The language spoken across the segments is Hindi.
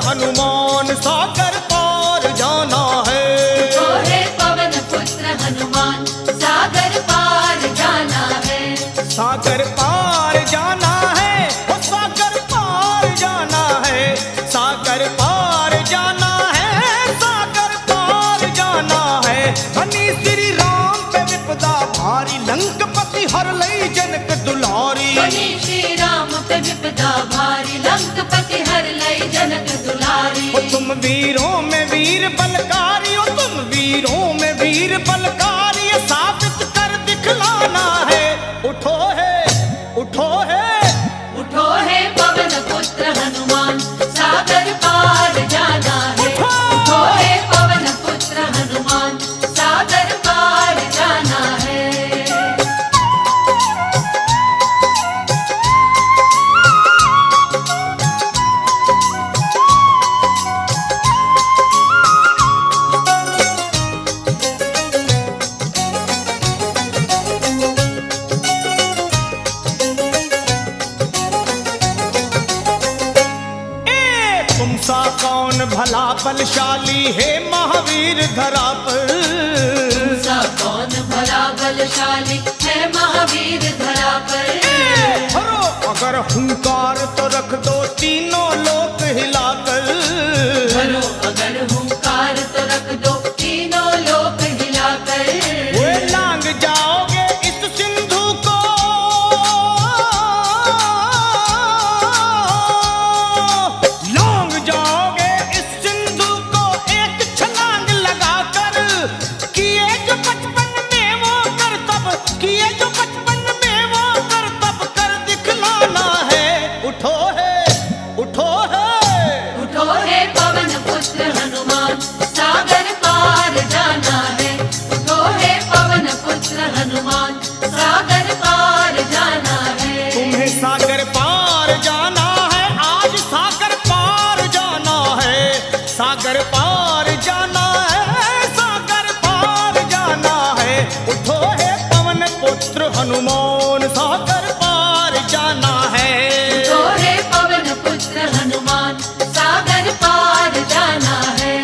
हनुमान सागर पार जाना है। उठो हे पवन पुत्र हनुमान सागर पार जाना है। सागर पार जाना है, ओ सागर पार जाना है, सागर पार जाना है, सागर पार जाना है। धनी श्री राम पे विपदा भारी, लंकपति हर लई जनक दुलारी। धनी श्री राम पे विपदा भारी, लंकपति हर लई जनक दुलारी। ओ तुम वीरों में वीर बलकारी, ओ तुम वीरों में वीर बलकारी, ये साबित कर दिखलाना है। उठो है, उठो है, उठो हे पवन पुत्र हनुमान सागर पार जाना है। उठो हे पवन पुत्र हनुमान सागर पार जाना है। तुमसा कौन भला बलशाली है महावीर धरा पर। तुमसा कौन भला बलशाली है महावीर धरा पर। हरो अगर हुंकार तो रख दो तीनों लोक हिलाकर। हरो अगर हुंकार तो रख दो तीनों लोक हिलाकर। वो लांग जाओगे इस सिंधु को, लांग जाओगे इस सिंधु को एक छलांग लगाकर। किए जो बचपन में वो करतब, किए जो बचपन में वो करतब कर दिखलाना है। उठो है, उठो है, उठो हे पवन पुत्र हनुमान सागर पार जाना है। उठो हे पवन पुत्र हनुमान सागर पार जाना है। तुम्हें सागर पार जाना है, आज सागर पार जाना है, सागर पार जाना है, सागर पार जाना है। उठो है पवन पुत्र हनुमान सागर पार जाना है। उठो हे पवन पुत्र हनुमान सागर पार जाना है।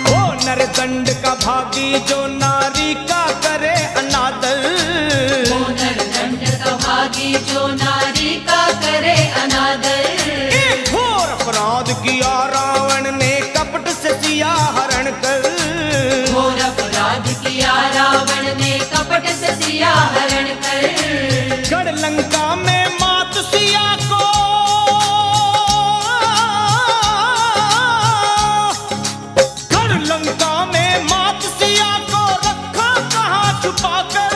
वो नरदंड का भागी जो नारी का करे अनादर। वो नरदंड का भागी जो नारी का करे अनादर। एक घोर अपराध किया रावण ने कपट से सिया हरण कर। घोर अपराध किया रावण ने कपट से सिया हरण कर। गढ़ लंका में मात सिया को, गढ़ लंका में मात सिया को रखा कहाँ छुपा कर।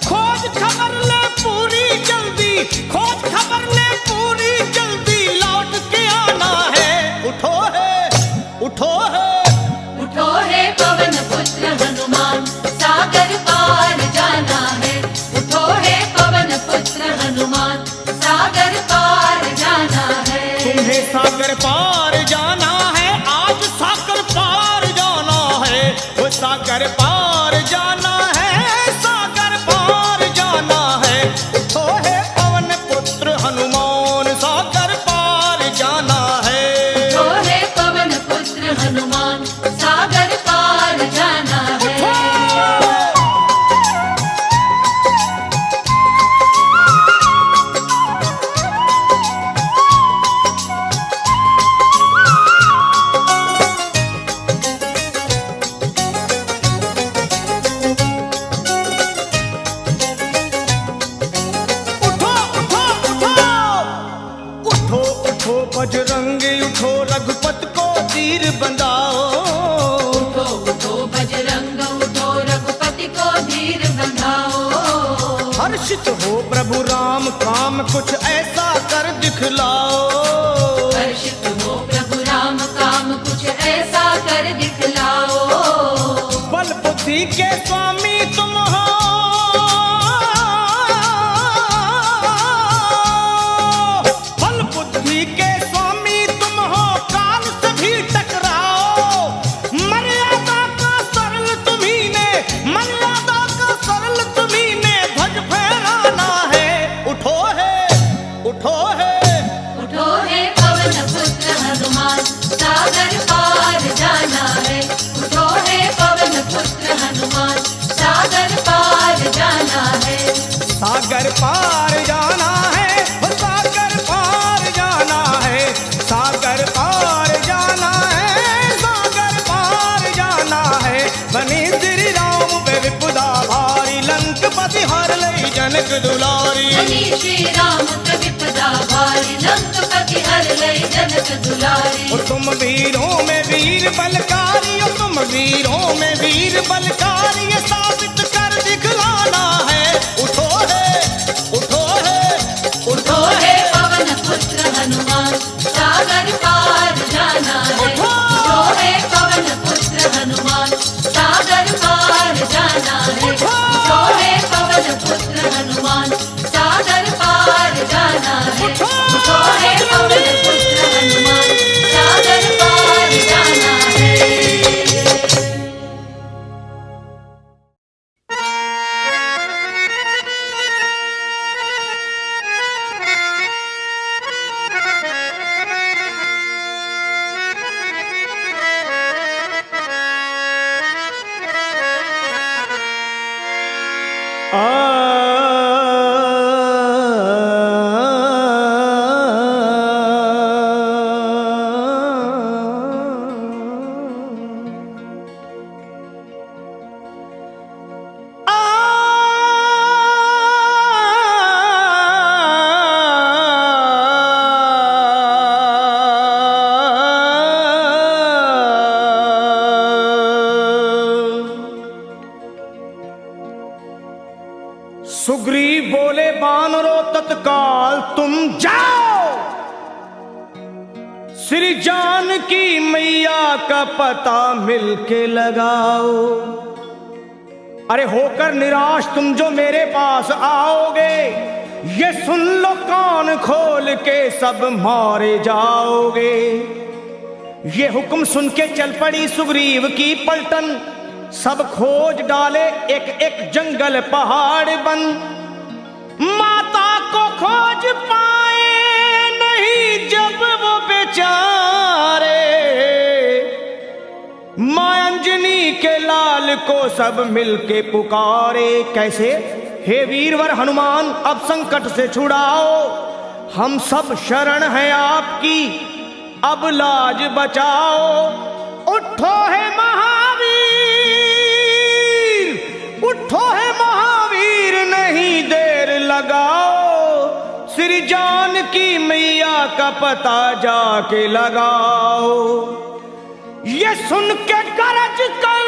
खोज खबर ले पूरी जल्दी, खोज खबर ले पूरी जल्दी, लौट के आना है। उठो है, उठो है, उठो हे पवन पुत्र हनुमान सागर पार जाना है। उठो हे पवन पुत्र हनुमान सागर पार जाना है। तुम्हें सागर पार जाना है, आज सागर पार जाना है, वो सागर पार जाना है, सागर पार जाना है। उठो है पवन पुत्र हनुमान सागर पार जाना है। उठो हे पवन पुत्र हनुमान सागर पार जाना है। उठो, उठो, उठो, उठो, उठो बजरंगी उठो, रघुपत को तीर बंधाओ। उठो उठो बजरंग उठो, रघुपति को धीर बंधाओ। हर्षित हो प्रभु राम, काम कुछ ऐसा कर दिखलाओ। हर्षित हो प्रभु राम, काम कुछ ऐसा कर दिखलाओ। बल बुद्धि के स्वामी तुम हो, पार जाना है, वो सागर पार जाना है, सागर पार जाना है, सागर पार जाना है। बनी श्री राम पे विपदा भारी, लंकपति हर लई जनक दुलारी। बनी श्री राम पे विपदा भारी, लंकपति हर लई जनक दुलारी। और तुम वीरों में वीर बलकारी, और तुम वीरों में वीर बलकारी, ये साबित कर दिखलाना है। उठो है, उठो है, उठो हे पवन पुत्र हनुमान, सागर पार जाना है। उठो हे पवन पुत्र हनुमान, सागर पार जाना है। उठो हे पवन पुत्र हनुमान, सागर पार जाना है। उठो हे पवन पुत्र हनुमान, सागर पार जाना है। सुग्रीव बोले बानरों तत्काल तुम जाओ, श्री जानकी मैया का पता मिलके लगाओ। अरे होकर निराश तुम जो मेरे पास आओगे, ये सुन लो कान खोल के सब मारे जाओगे। ये हुक्म सुन के चल पड़ी सुग्रीव की पलटन, सब खोज डाले एक एक जंगल पहाड़ बन। माता को खोज पाए नहीं जब वो बेचारे, मां अंजनी के लाल को सब मिलके पुकारे। कैसे? हे वीरवर हनुमान अब संकट से छुड़ाओ, हम सब शरण हैं आपकी, अब लाज बचाओ। उठो है महावीर, उठो है महावीर, नहीं देर लगाओ, श्री जानकी मैया का पता जाके लगाओ। ये सुन के गरज कर,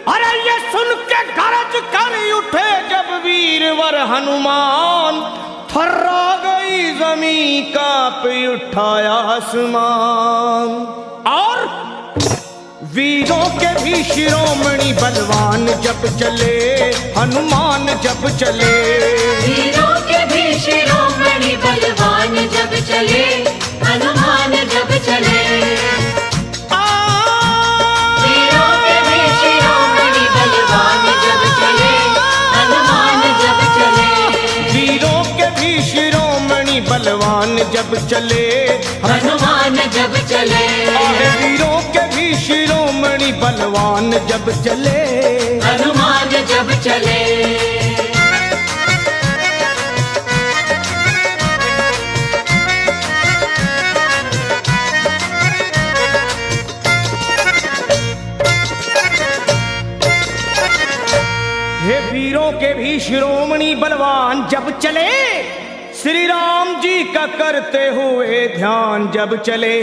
अरे ये सुन के गरज कर उठे जब वीरवर हनुमान, थर्रा गई जमीन कांप उठाया आसमान। और वीरों के भी शिरोमणि बलवान जब चले, हनुमान जब चले। वीरों के भी शिरोमणि बलवान जब चले, हनुमान जब चले। वीरों के भी शिरोमणि बलवान जब चले, हनुमान जब चले। वीरों के भी शिरोमणि बलवान जब चले, हनुमान जब चले। वीरों के भी शिरोमणि बलवान जब चले, हनुमान जब चले। हे वीरों के भी शिरोमणि बलवान जब चले, श्री राम जी का करते हुए ध्यान जब चले,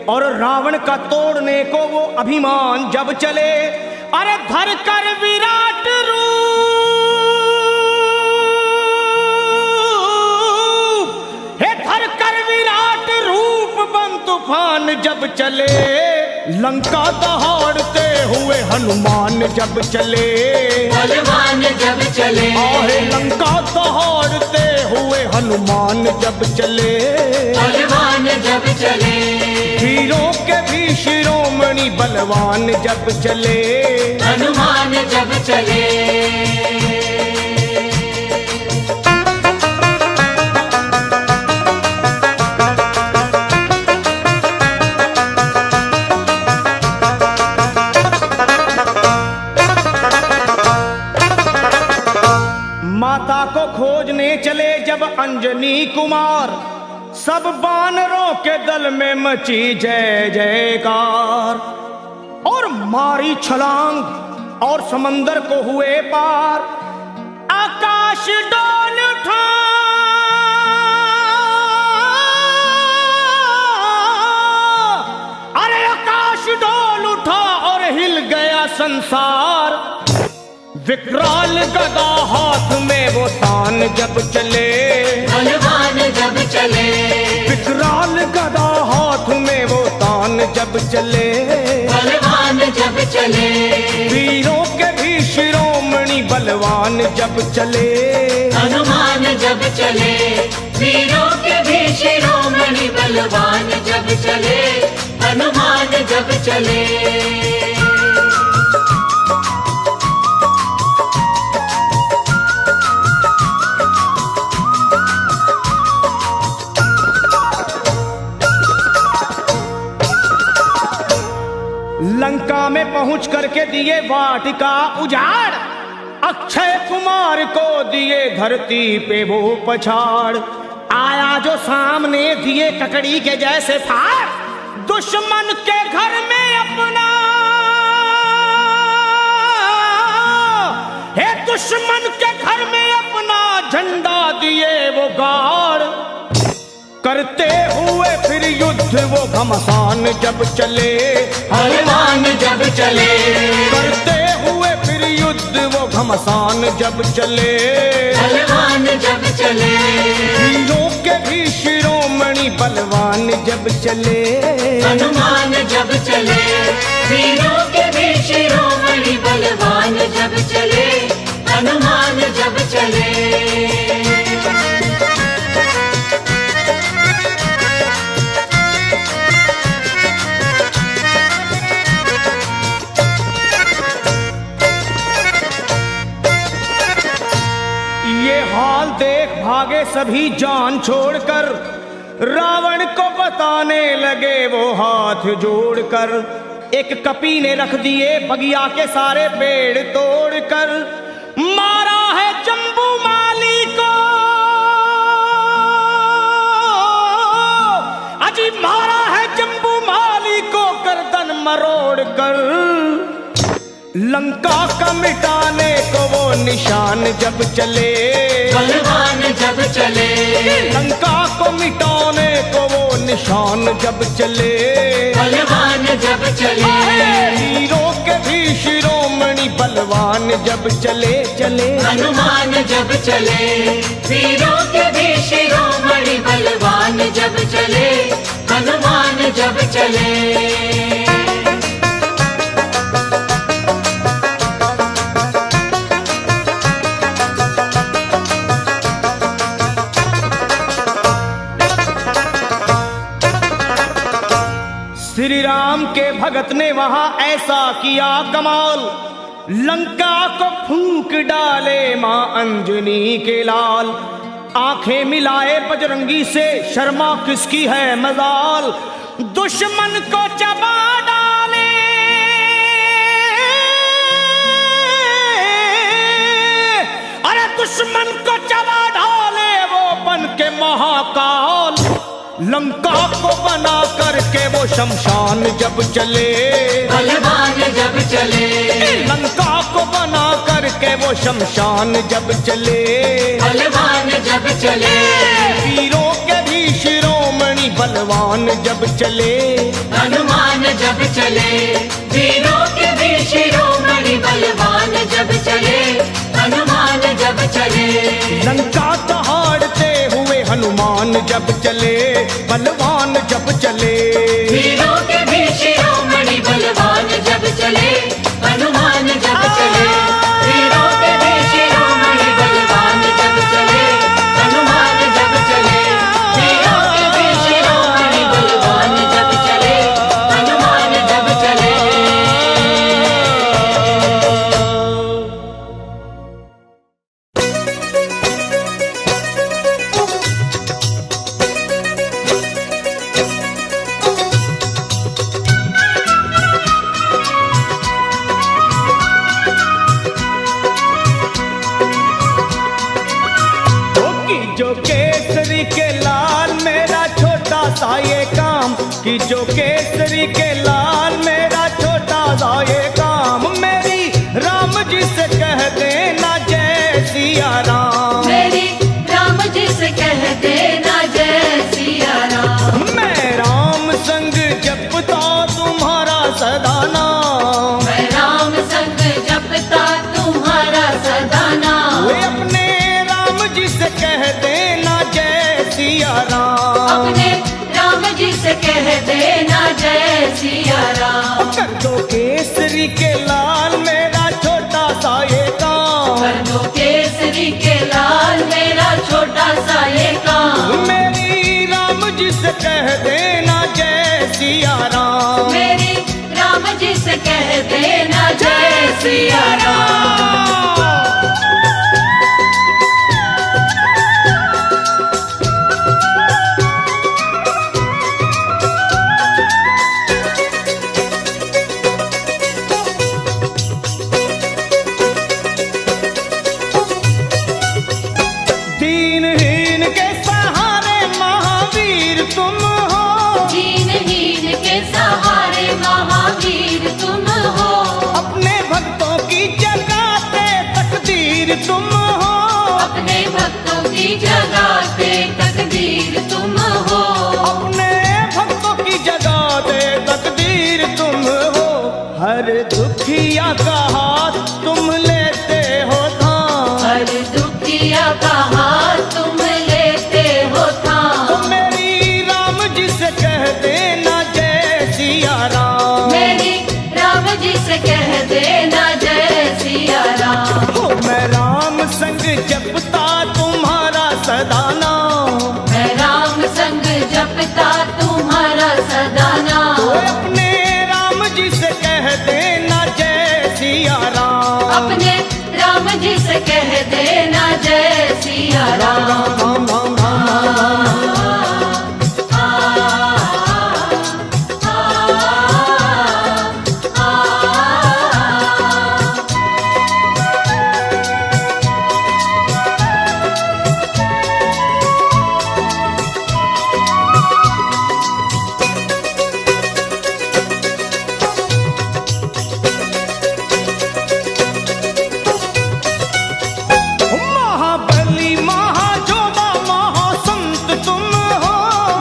और रावण का तोड़ने को वो अभिमान जब चले। अरे धर कर विराट रूप, हे धर कर विराट रूप बन तूफान जब चले, लंका दहाड़ते हुए हनुमान जब चले। बलवान जब चले, आहे लंका दहाड़ते हुए हनुमान जब चले, बलवान जब चले। वीरों के भी शिरोमणि बलवान जब चले, हनुमान जब चले। खोजने चले जब अंजनी कुमार, सब वानरों के दल में मची जय जयकार। और मारी छलांग और समंदर को हुए पार, आकाश डोल उठा, अरे आकाश डोल उठा और हिल गया संसार। विकराल गदा हाथ में वो तान जब चले, बलवान जब चले, विकराल गदा हाथ में वो तान जब चले, बलवान जब चले, वीरों के भी शिरोमणि बलवान जब चले, हनुमान जब चले, वीरों के भी शिरोमणि बलवान जब चले, हनुमान जब चले। लंका में पहुंच करके दिए वाटिका उजाड़, अक्षय कुमार को दिए धरती पे वो पछाड़। आया जो सामने दिए ककड़ी के जैसे फाड़, दुश्मन के घर में अपना, हे दुश्मन के घर में अपना झंडा दिए वो गाड़। करते हुए फिर युद्ध वो घमसान जब चले, हनुमान जब चले, करते हुए फिर युद्ध वो घमसान जब चले, हनुमान जब चले, वीरों के भी शिरोमणि बलवान जब चले, हनुमान जब चले, वीरों के भी शिरोमणि बलवान जब चले, हनुमान जब चले। हाल देख भागे सभी जान छोड़कर, रावण को बताने लगे वो हाथ जोड़कर। एक कपी ने रख दिए बगिया के सारे पेड़ तोड़कर, मारा है जम्बू माली को, अजी मारा है जम्बू माली को गर्दन मरोड़ कर। लंका का मिटाने को वो निशान जब चले, बलवान जब चले, लंका को मिटाने को वो निशान जब चले, बलवान जब चले, वीरों के भी शिरोमणि बलवान जब चले चले, हनुमान जब चले, वीरों के भी शिरोमणि बलवान जब चले, हनुमान जब चले। श्री राम के भगत ने वहां ऐसा किया कमाल, लंका को फूंक डाले मां अंजनी के लाल। आंखें मिलाए बजरंगी से, शर्मा किसकी है मजाल, दुश्मन को चबा डाले, अरे दुश्मन को चबा डाले वो बन के महाकाल। लंका को बना करके वो शमशान जब चले, बलवान जब चले, लंका को बना करके वो शमशान जब चले, बलवान जब चले, वीरों के भी शिरोमणि बलवान जब चले, हनुमान जब चले, वीरों के भी शिरोमणि बलवान जब चले, हनुमान जब चले। लंका दहाड़ते हुए हनुमान जब चले, बलवान जब चले, वीरों के भी शिरोमणि बलवान जब चले, हनुमान जब चले, वीरों के भी शिरोमणि बलवान जब चले, हनुमान जब चले, वीरों के भी शिरोमणि बलवान जब चले, हनुमान जब चले। केसरी के लाल मेरा छोटा सा ये काम, कि जो केसरी के लाल मेरा छोटा सा ये काम, मेरी राम जी से कह देना जय सिया राम। मेरी राम जी से कह देना जय सिया राम। मैं राम संग जपता तुम्हारा सदा नाम, मैं राम संग जपता तुम्हारा सदा नाम। वे अपने राम जी से कह देना जय सिया राम। अपने राम जी से कह देना जय सिया राम। कर दो केसरी के लाल मेरा छोटा सा ये काम, कर दो केसरी के लाल मेरा छोटा सा ये काम। मेरी राम जी से कह देना जय सिया राम। मेरी राम जी से कह देना जय सिया राम। दीनहीन के सहारे महावीर तुम हो, दीनहीन के सहारे महावीर तुम हो। अपने भक्तों की जगाते तकदीर तुम हो, अपने भक्तों की जगाते तकदीर तुम हो। अपने भक्तों की जगाते तकदीर तुम हो। हर दुखिया का हाथ तुम लेते हो थाम, हर दुखिया का हाथ तुम लेते हो थाम। तो मेरी राम जी से कह देना जय सिया राम। मेरी राम जी से कह देना जय सिया राम। हो मैं राम संग जपता तुम्हारा सदा नाम, मैं राम संग जपता तुम्हारा सदा तो नाम। अपने राम जी से कह देना जय सिया राम। अपने राम जी से कह देना जय सिया राम। राम राम राम राम। महाबली महाजोधा महासंत तुम हो,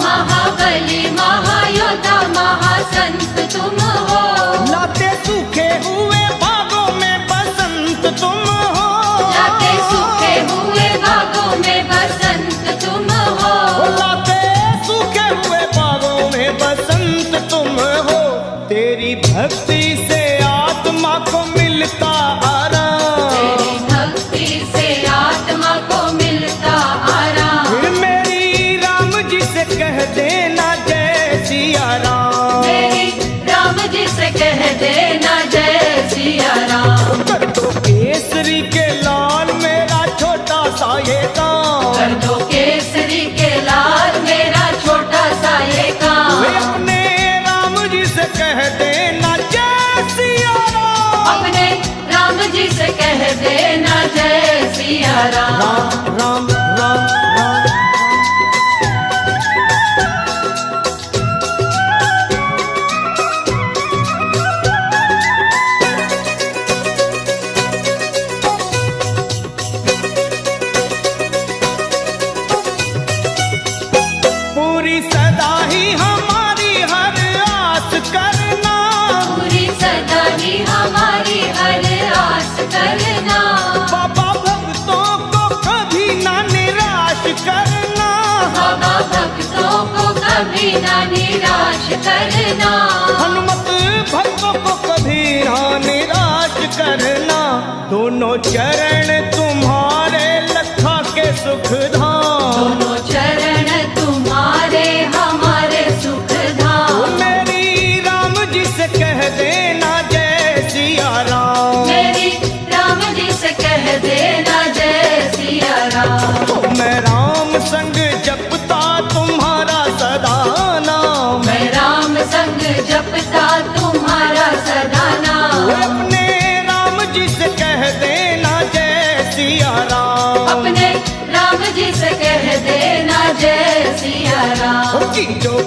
महाबली महायोद्धा महासंत तुम हो। लाते सूखे हुए बागों में बसंत तुम हो, लाते सूखे हुए बागों में बसंत तुम हो। लाते सूखे हुए बागों में बसंत तुम हो। तेरी भक्ति से आत्मा को मिलता आराम, तेरी भक्ति से आत्मा को मिलता आराम। फिर मेरी राम जी से कह देना जय सिया राम। मेरी राम जी से कह देना जय सिया राम। कर दो केसरी के लाल मेरा छोटा सा ये काम, कर दो केसरी के लाल मेरा छोटा सा ये काम। वे अपने राम जी से कह देना जय सिया राम। अपने राम जी से कह देना जय सिया राम। राम राम राम राम। पूरी सदा ही हमारी हर आस करना, पूरी सदा ही हमारी हर आस करना। बाबा भक्तों को कभी ना निराश करना, बाबा भक्तों को कभी ना निराश करना। हनुमत भक्तों को कभी ना निराश करना। दोनों चरण तुम्हारे लखा के सुख धाम, दोनों चरण तुम्हारे हमारे सुख धाम। मेरी राम जी से कह देना जय सिया राम। मेरी राम जी से कह देना जय सिया राम। मैं राम संग जपता तुम्हारा सदा नाम, मैं राम संग जपता तुम्हारा सदा नाम। अपने राम जी से कह देना जय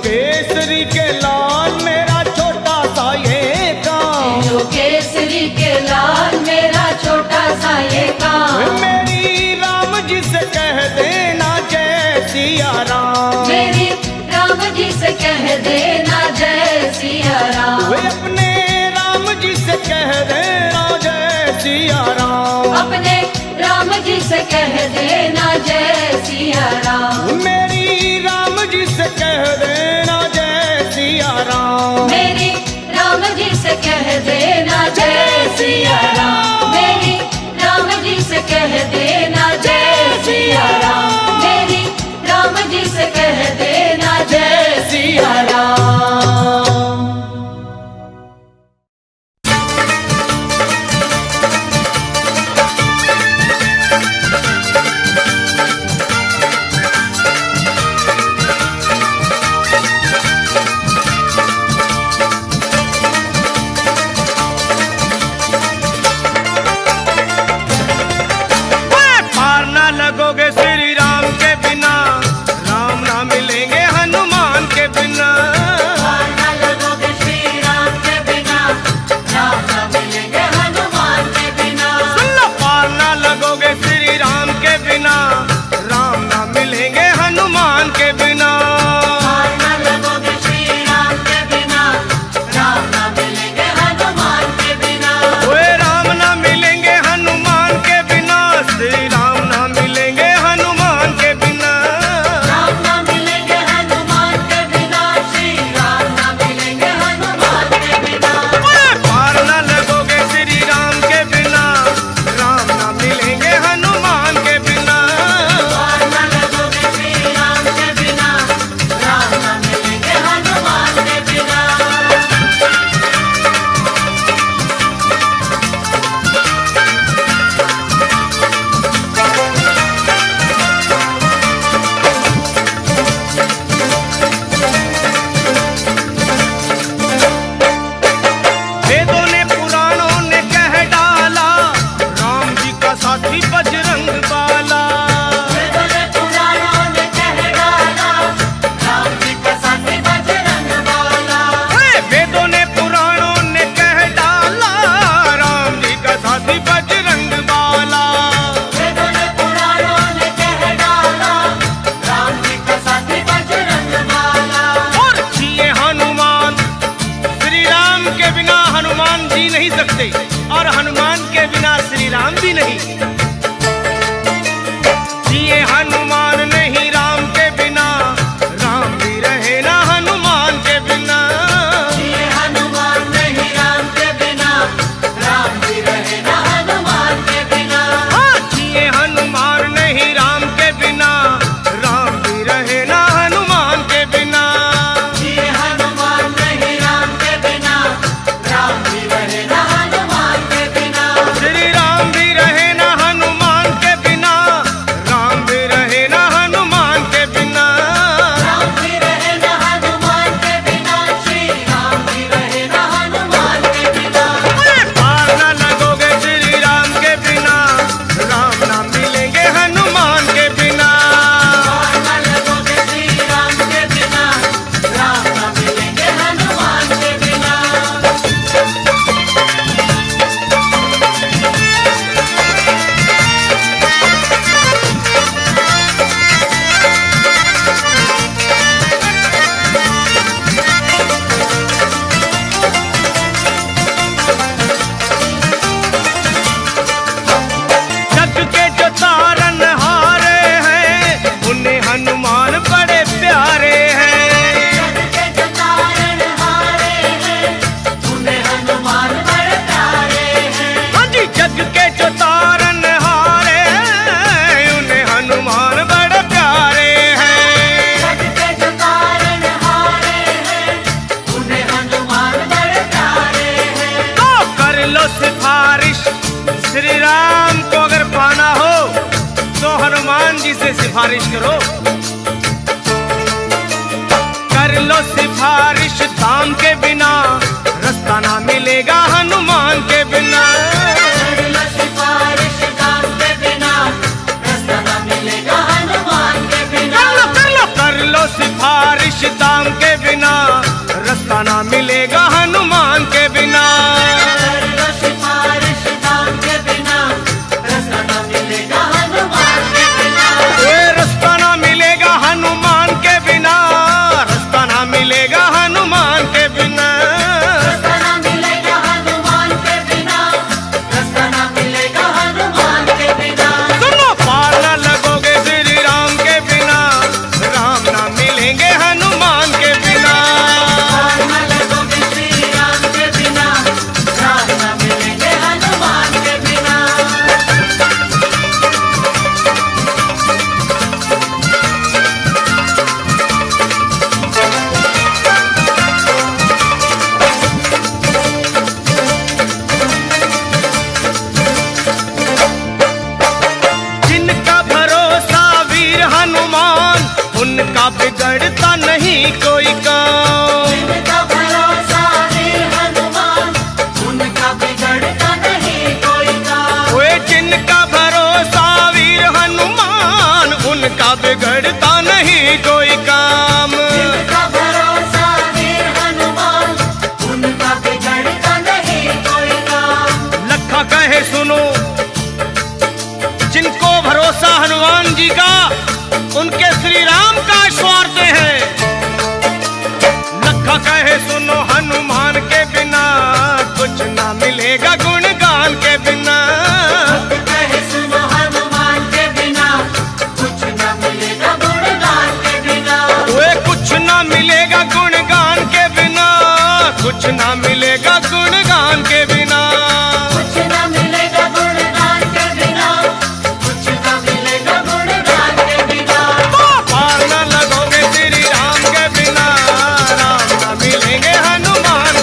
केसरी के लाल मेरा छोटा सा ये काम, जियो केसरी के लाल मेरा छोटा सा ये काम। मेरी राम जी से कह देना जय सिया राम, मेरी राम जी से कह देना जय सिया राम। वे अपने राम जी से कह देना जय सिया राम, अपने राम जी से कह देना जय सिया राम। मेरी राम जी से कह देना जय सिया राम, मेरी राम जी से कह देना जय सिया राम। मेरी राम जी से कह देना जय सिया राम। मेरी राम जी से कह देना जय सिया राम। पार ना लगोगे श्री राम के बिना, राम ना मिलेंगे हनुमान के बिना। पार न लगोगे श्री राम के बिना, राम न मिलेंगे हनुमान के बिना। सुन लो, पार ना लगोगे श्री राम के बिना, राम ना मिलेंगे हनुमान के बिना। पार न लगोगे श्री राम के बिना, राम न मिलेंगे हनुमान के बिना। ओए राम ना मिलेंगे हनुमान के बिना, श्री राम ना मिलेंगे हनुमान के बिना। राम न मिलेंगे हनुमान के बिना, श्री राम न मिलेंगे हनुमान के बिना। ओए पार ना लगोगे श्री राम के बिना, राम ना मिलेंगे हनुमान के बिना। पार न लगोगे श्री राम के बिना, राम न मिलेंगे हनुमान के बिना। वेदों ने पुराणों ने कह डाला, राम जी का साथी बजरंग बाला। वेदों ने पुराणों ने कह डाला, राम जी का साथी बजरंग बाला। वेदों ने पुराणों ने कह डाला, राम जी का साथी बजरंग बाला। वेदों ने पुराणों ने कह डाला, राम जी का साथी बजरंग बाला। और जिए हनुमान, श्री राम के बिना हनुमान जी नहीं सकते, और हनुमान के बिना श्री राम भी नहीं। जिए हनुमान नहीं राम के बिना, राम भी रहे ना हनुमान के बिना। जिए हनुमान नहीं राम के बिना, राम भी रहे ना हनुमान के बिना। हाँ, जिए हनुमान नहीं राम के बिना, राम भी रहे ना हनुमान के बिना। जिए हनुमान नहीं राम के बिना, राम भी रहे ना हनुमान के बिना। श्री राम भी रहे ना हनुमान के बिना, राम भी रहे ना हनुमान के बिना। राम भी रहे ना हनुमान के बिना, श्री राम भी रहे ना हनुमान के बिना। अरे पार ना लगोगे श्री राम के बिना, राम ना मिलेंगे हनुमान के बिना। पार न लगोगे श्री राम के बिना, राम न मिलेंगे हनुमान के बिना। जग के जो तारन हारे हैं, उन्हें हनुमान बड़े प्यारे हैं। जग के जो तारण हारे हैं, उन्हें हनुमान बड़े प्यारे हैं। हाँ जी, जग के जो तारन हारे हैं, उन्हें हनुमान बड़े प्यारे हैं। जग के जो तारण हारे हैं, उन्हें हनुमान बड़े प्यारे हैं। तो कर लो सिफारिश, श्री राम को अगर पाना हो तो हनुमान जी से सिफारिश करो। कर लो सिफारिश धाम के बिना, रास्ता ना मिलेगा हनुमान के बिना। कर लो सिफारिश दाम के बिना, रास्ता न मिलेगा हनुमान के बिना। कर लो सिफारिश धाम के कहे सुनो, जिनको भरोसा हनुमान जी का, उनके श्री राम का स्वार्थ है। लखा कहे सुनो, हनुमान के बिना कुछ ना मिलेगा, गुणगान के बिना। कहे सुनो हनुमान के बिना कुछ न मिलेगा, गुणगान के बिना। वे कुछ ना मिलेगा गुणगान के बिना, कुछ ना मिलेगा गुणगान के बिना। कुछ न मिलेगा गुणगान के बिना, कुछ न मिलेगा गुणगान के बिना। पार न लगोगे श्री राम के बिना, राम न मिलेंगे हनुमान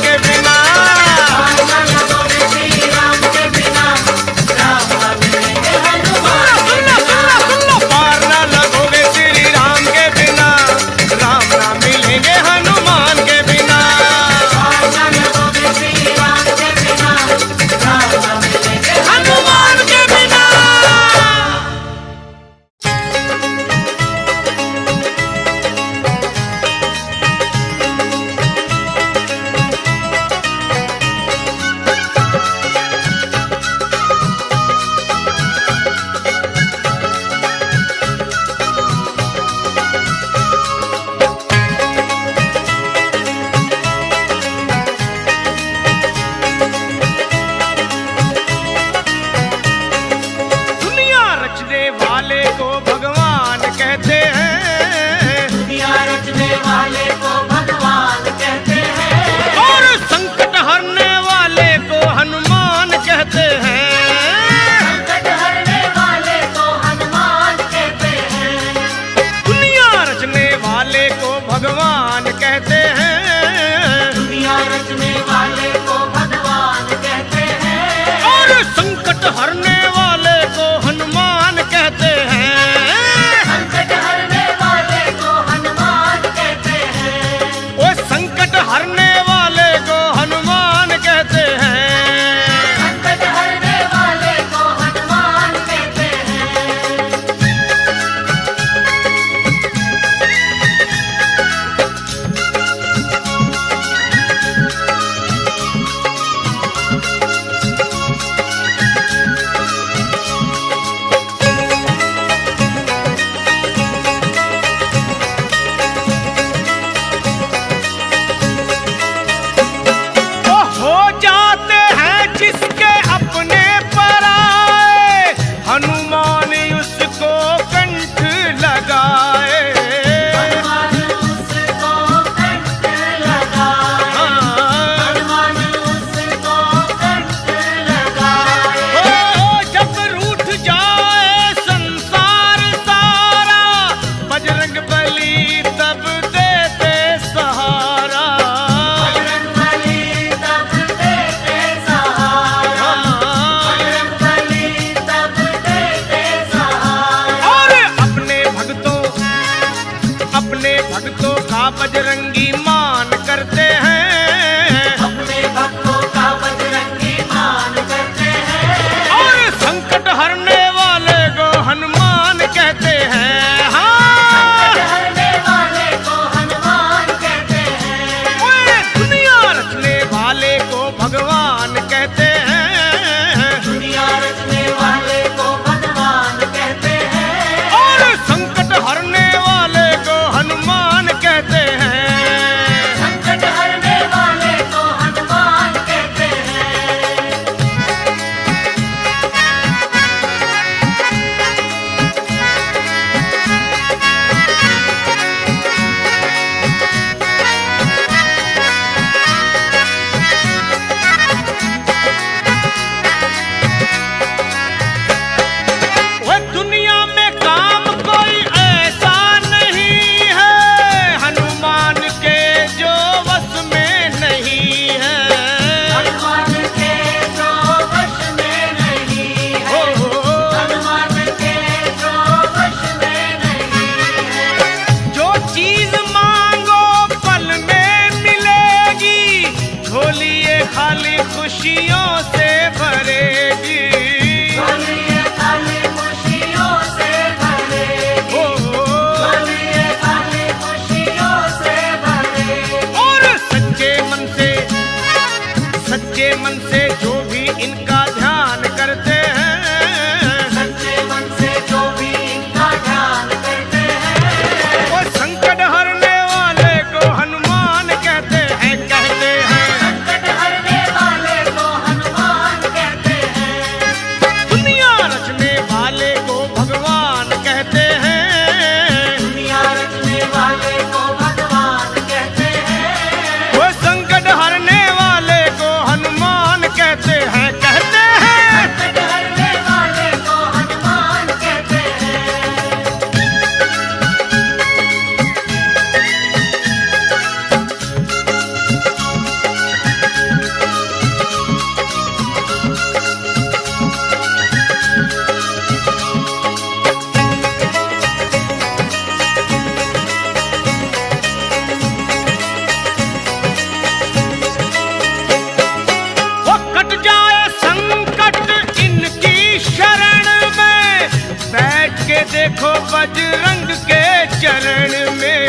चरण में।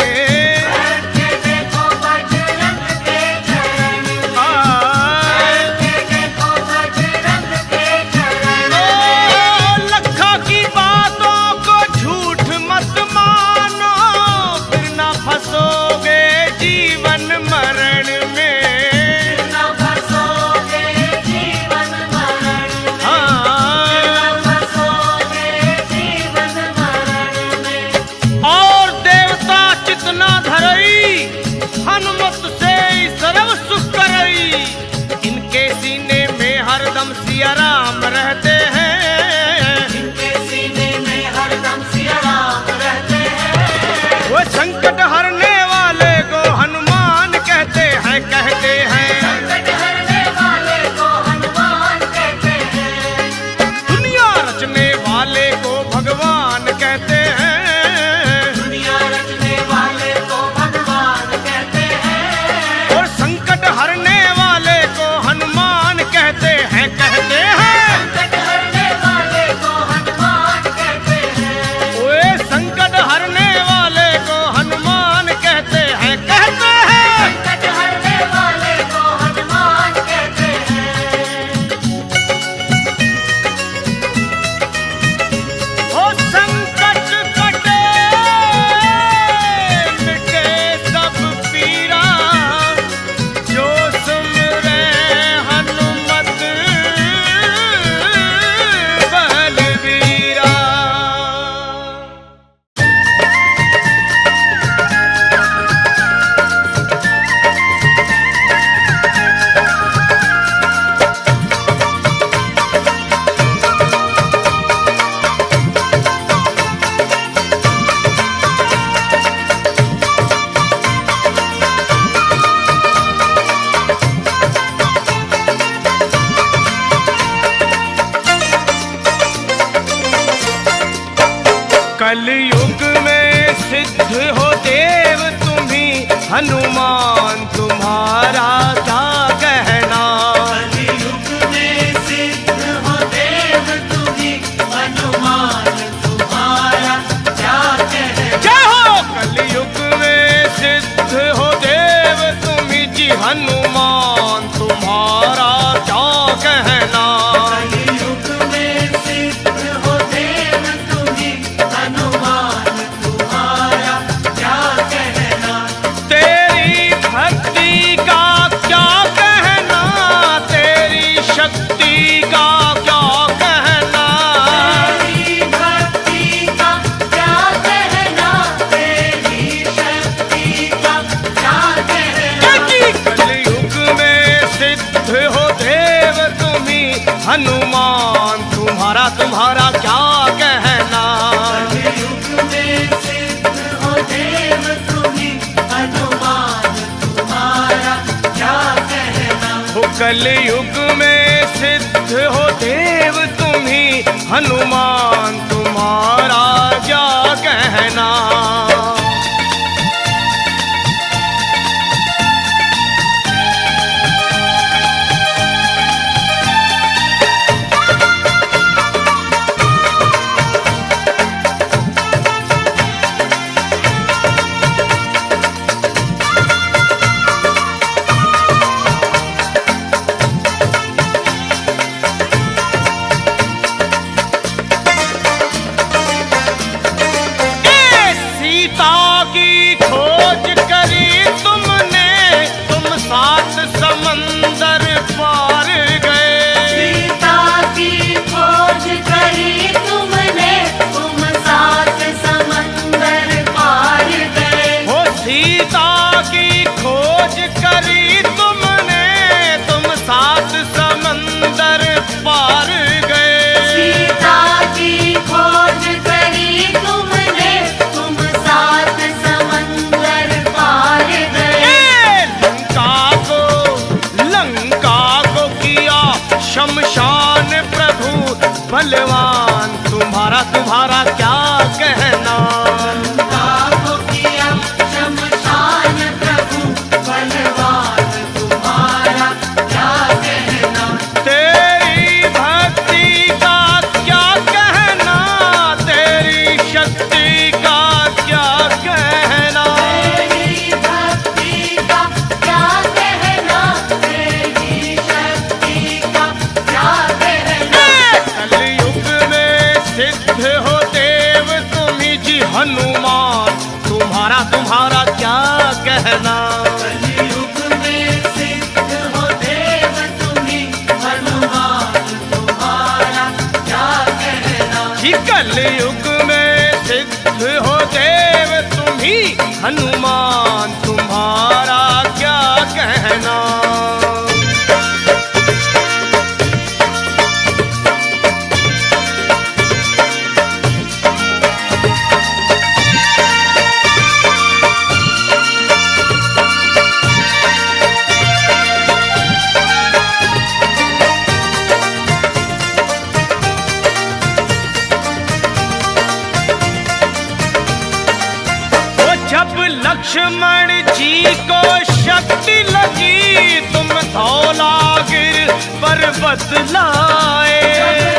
बैठ के देखो बजरंग के चरण में, बैठ के देखो बजरंग के चरण में। लखा की बातों को झूठ मत मानो, फिर ना फंसोगे जीवन मरण में। न फंसोगे जीवन मरण में, न फंसोगे जीवन मरण में। और देवता चितना धरई, हनुमत से सर्व सुख करई। इनके सीने में हरदम सिया राम रहते हैं, इनके सीने में हरदम सिया राम रहते हैं। वो संकट हरने वाले को हनुमान कहते हैं, कहते हैं। संकट हरने वाले को हनुमान कहते हैं, दुनिया रचने वाले को भगवान कहते हैं, दुनिया रचने वाले को भगवान कहते हैं। और संकट हरने वाले को हनुमान कहते हैं, कहते हैं। संकट हरने वाले को हनुमान कहते हैं, ओए संकट हरने वाले को हनुमान कहते हैं, कहते हैं। संकट हरने वाले को हनुमान कहते हैं। ओ संकट कटे मिटे सब पीरा, जो सुमरे हनुमत बलबीरा। कलयुग में सिद्ध हो देव तुम्ही, हनुमान तुम्हारा क्या कहना। कलियुग में सिद्ध हो देव तुम्ही, हनुमान तुम्हारा क्या कहना। जय हो। कलयुग में सिद्ध हो देव तुम्ही जी, हनुमान तुम्हारा क्या कहना। कलियुग में सिद्ध हो देव तुम्ही, हनुमान तुम्हारा क्या कहना। तेरी भक्ति का क्या कहना, तेरी शक्ति का क्या कहना। तेरी भक्ति का क्या कहना, तेरी शक्ति का क्या कहना। कलयुग में सिद्ध हो देव तुम्ही, हनुमान तुम्हारा तुम्हारा क्या कहना। कलियुग में सिद्ध हो देव तुम्ही, हनुमान तुम्हारा क्या कहना। हो कलयुग में सिद्ध हो देव तुम्ही, हनुमान तुम्हारा क्या कहना। बलवान तुम्हारा तुम्हारा क्या कहना। आपको किया शमशान प्रभु बलवान तुम्हारा क्या कहना। तेरी भक्ति का क्या कहना, तेरी शक्ति का क्या कहना। हनुमान तुम्हारा तुम्हारा क्या कहना। कलयुग में सिद्ध हो देव तुम्ही, हनुमान तुम्हारा क्या कहना। जी कलयुग में सिद्ध हो देव तुम्ही, हनुमान तुम्हारा क्या कहना। जब लक्ष्मण जी को शक्ति लगी, तुम धौलागिर पर्वत लाए।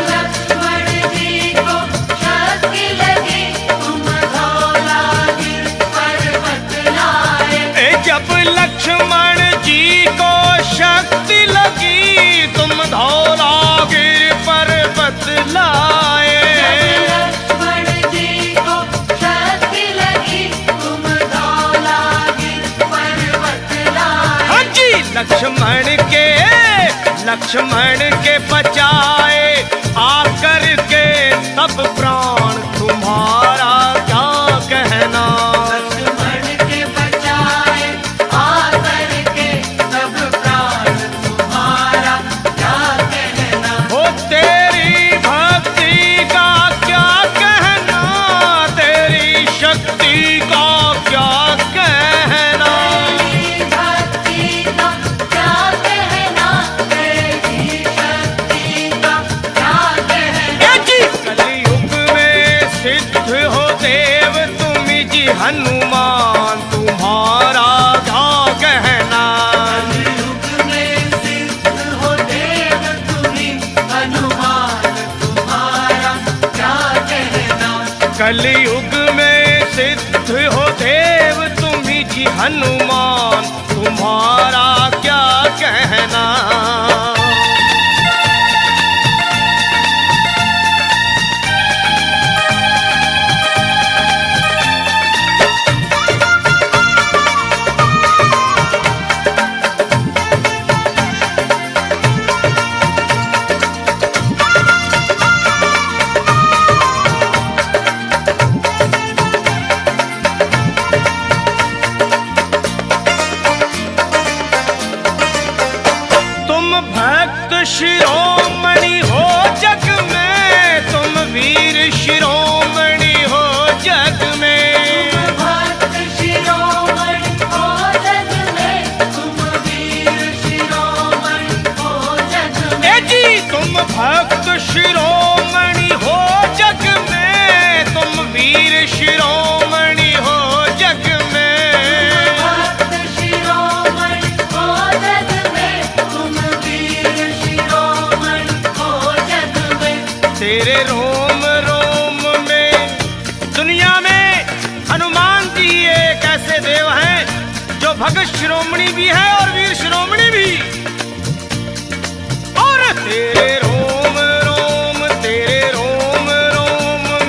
लक्ष्मण जी को शक्ति लगी, तुम धौलागिर पर्वत लाए। जब लक्ष्मण जी को शक्ति लगी, तुम धौलागिर पर्वत लाए। लक्ष्मण के बचाए आकर के तब प्राण तुम्हारा क्या कहना। लक्ष्मण के बचाए आकर के तब प्राण तुम्हारा क्या कहना। हो तेरी भक्ति का क्या कहना, तेरी शक्ति का क्या कहना। हनुमान तुम्हारा क्या कहना। कलयुग में सिद्ध हो देव तुम्ही, हनुमान तुम्हारा क्या कहना। कलयुग में सिद्ध हो देव तुम्ही जी, हनुमान तुम्हारा क्या कहना। शिरोमणि हो जग में, तुम वीर शिरोमणि हो जग में। तुम भक्त शिरोमणि हो जग में, तुम वीर शिरोमणि हो जग में। जी तुम भक्त शिरोमणि हो जग में, तुम वीर शिरोमणि हो जग में। तेरे रोम रोम में दुनिया में हनुमान जी एक ऐसे देव हैं जो भगत शिरोमणि भी है और वीर शिरोमणि भी। और तेरे रोम रोम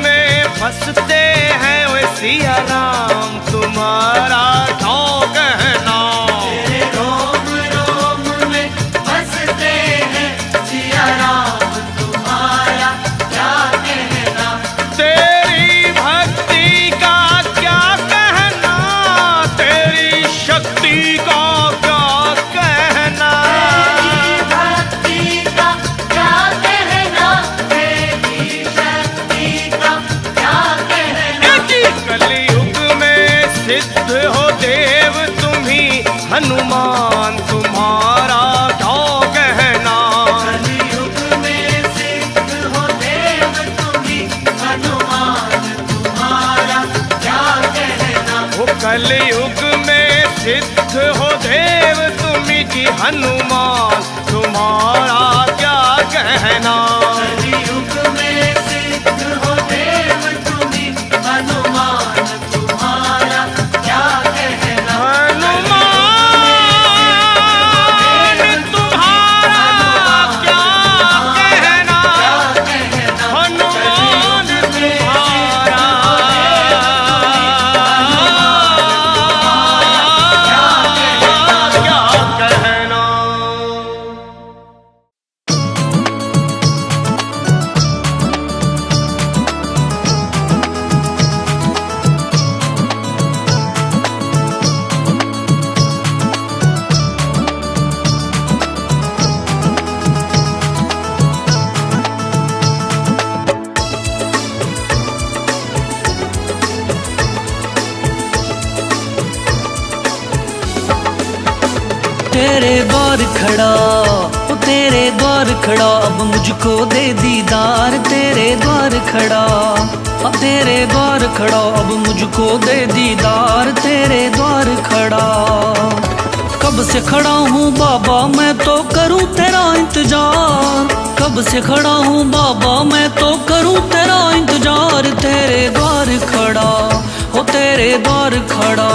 में बसते हैं वे सिया राम तुम्हारा क्या कहना। तेरे रोम रोम में बसते हैं सिया राम तुम्हारा क्या कहना। तेरी भक्ति का क्या कहना, तेरी शक्ति का क्या कहना। तेरी भक्ति का क्या कहना, तेरी शक्ति का क्या कहना। कलयुग में सिद्ध हो देव तुम्ही, हनुमान तुम्हारा क्या कहना। कलयुग में सिद्ध हो देव तुम्ही, हनुमान तुम्हारा क्या कहना। वो कलयुग में सिद्ध हो देव तुम्ही जी, हनुमान तुम्हारा क्या कहना। कलयुग में सिद्ध हो देव तुम्ही, हनुमान तुम्हारा क्या कहना। हनुमान तुम्हारा क्या कहना। हनुमान तुम्हारा खड़ा, वो तेरे द्वार खड़ा, अब मुझको दे दीदार। तेरे द्वार खड़ा, अब तेरे द्वार खड़ा, अब मुझको दे दीदार। तेरे द्वार खड़ा, कब से खड़ा हूँ बाबा मैं तो करूँ तेरा इंतजार। कब से खड़ा हूँ बाबा मैं तो करूँ तेरा इंतजार। तेरे द्वार खड़ा, हो तेरे द्वार खड़ा।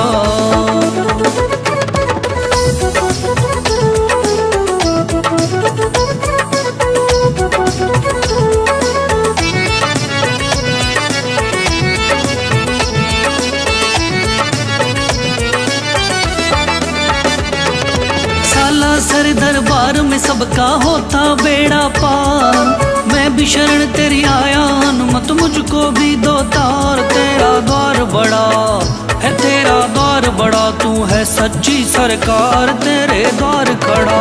सर दरबार में सबका होता बेड़ा पार। मैं भी शरण तेरी आया, हनुमत मुझको भी दो तार। तेरा द्वार बड़ा है, तेरा द्वार बड़ा, तू है सच्ची सरकार। तेरे द्वार खड़ा,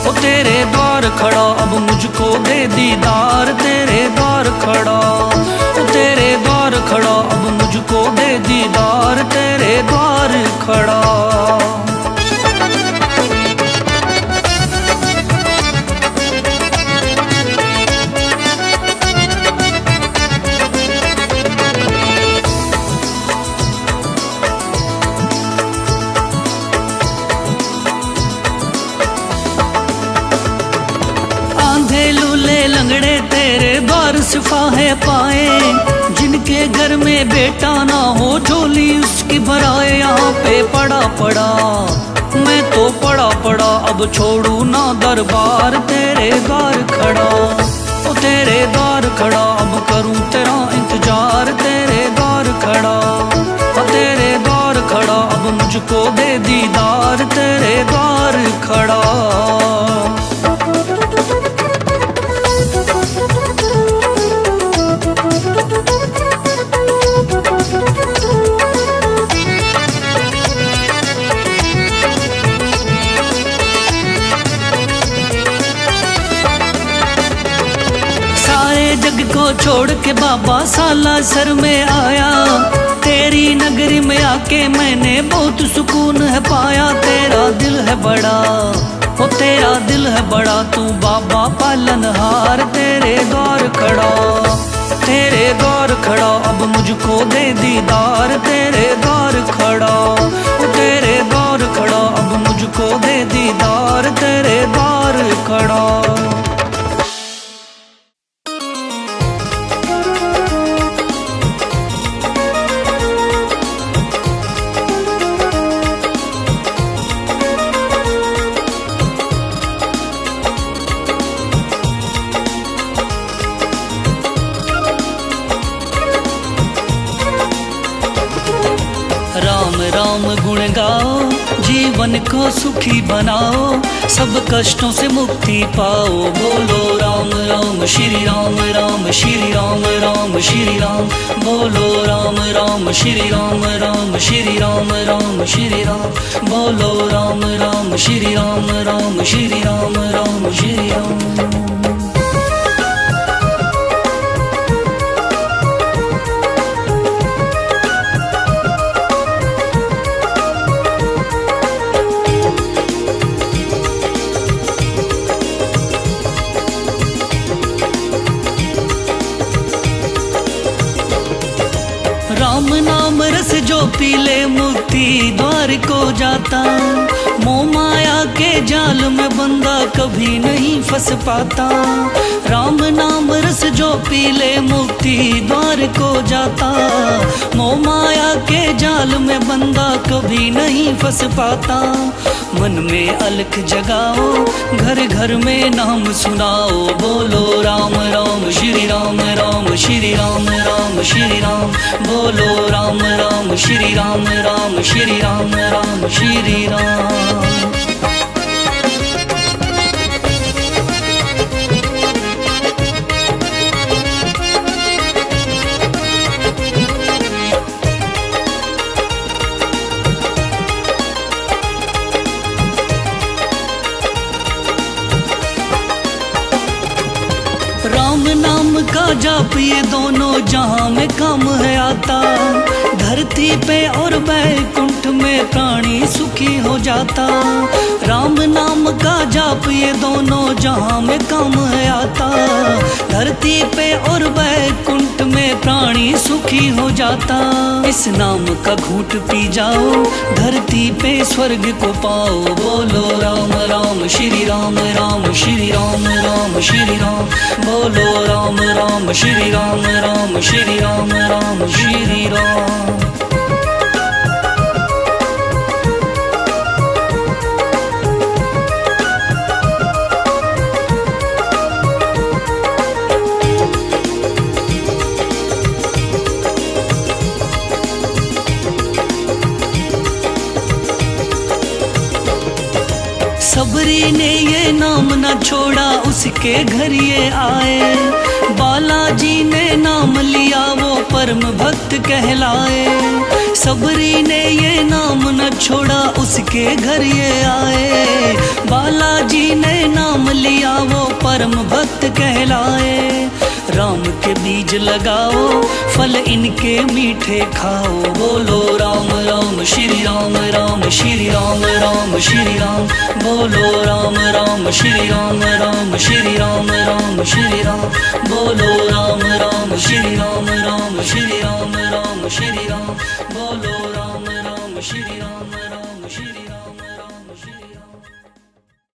ओ तेरे द्वार खड़ा, अब मुझको दे दीदार। तेरे द्वार खड़ा, ओ तेरे द्वार खड़ा, अब मुझको दे दीदार। तेरे द्वार खड़ा। लंगड़े तेरे द्वार सिफाहे पाए, जिनके घर में बेटा ना हो झोली उसकी भराए। यहाँ पे पड़ा पड़ा मैं तो पड़ा पड़ा, अब छोड़ू ना दरबार। तेरे द्वार खड़ा, ओ तेरे द्वार खड़ा, अब करूँ तेरा इंतजार। तेरे द्वार खड़ा, ओ तेरे द्वार खड़ा, अब मुझको दे दीदार। तेरे द्वार खड़ा। जग को छोड़ के बाबा सालासर में आया। तेरी नगरी में आके मैंने बहुत सुकून है पाया। तेरा दिल है बड़ा, ओ तेरा दिल है बड़ा, तू बाबा पालनहार। तेरे द्वार खड़ा, तेरे द्वार खड़ा, अब मुझको दे दीदार। तेरे द्वार खड़ा, ओ तेरे द्वार खड़ा, अब मुझको दे दीदार। तेरे द्वार खड़ा। राम गुण गाओ, जीवन को सुखी बनाओ, सब कष्टों से मुक्ति पाओ। बोलो राम राम श्री राम, राम श्री राम, राम श्री राम। बोलो राम राम श्री राम, राम श्री राम, राम श्री राम। बोलो राम राम श्री राम, राम श्री राम, राम श्री राम। राम नाम रस जो पीले मुक्ति द्वार को जाता। मोह माया के जाल में बंदा कभी नहीं फंस पाता। राम नाम रस जो पीले मुक्ति द्वार को जाता। मोह माया के जाल में बंदा कभी नहीं फंस पाता। मन में अलख जगाओ, घर घर में नाम सुनाओ। बोलो राम राम श्री राम, राम श्री राम, राम श्री राम। बोलो राम राम श्री राम, राम श्री राम, राम श्री राम। राम नाम का जाप ये दोनों जहां में काम है आता। धरती पे और बैकुंठ में प्राणी सुखी हो जाता। राम नाम का जाप ये दोनों जहां में काम है आता। धरती पे और बैकुंठ में प्राणी सुखी हो जाता। इस नाम का घूंट पी जाओ, धरती पे स्वर्ग को पाओ। बोलो राम राम श्री राम, राम श्री राम, राम श्री राम। बोलो राम राम श्री राम, राम श्री राम, राम श्री राम। सबरी ने ये नाम न छोड़ा, उसके घर ये आए। बालाजी ने नाम लिया, वो परम भक्त कहलाए। सबरी ने ये नाम न छोड़ा, उसके घर ये आए। बालाजी ने नाम लिया, वो परम भक्त कहलाए। राम के बीज लगाओ, फल इनके मीठे खाओ। बोलो राम राम श्री राम, राम श्री राम, राम श्री राम। बोलो राम राम श्री राम, राम श्री राम, राम श्री राम। बोलो राम राम श्री राम, राम श्री राम, राम श्री राम। बोलो राम राम श्री राम।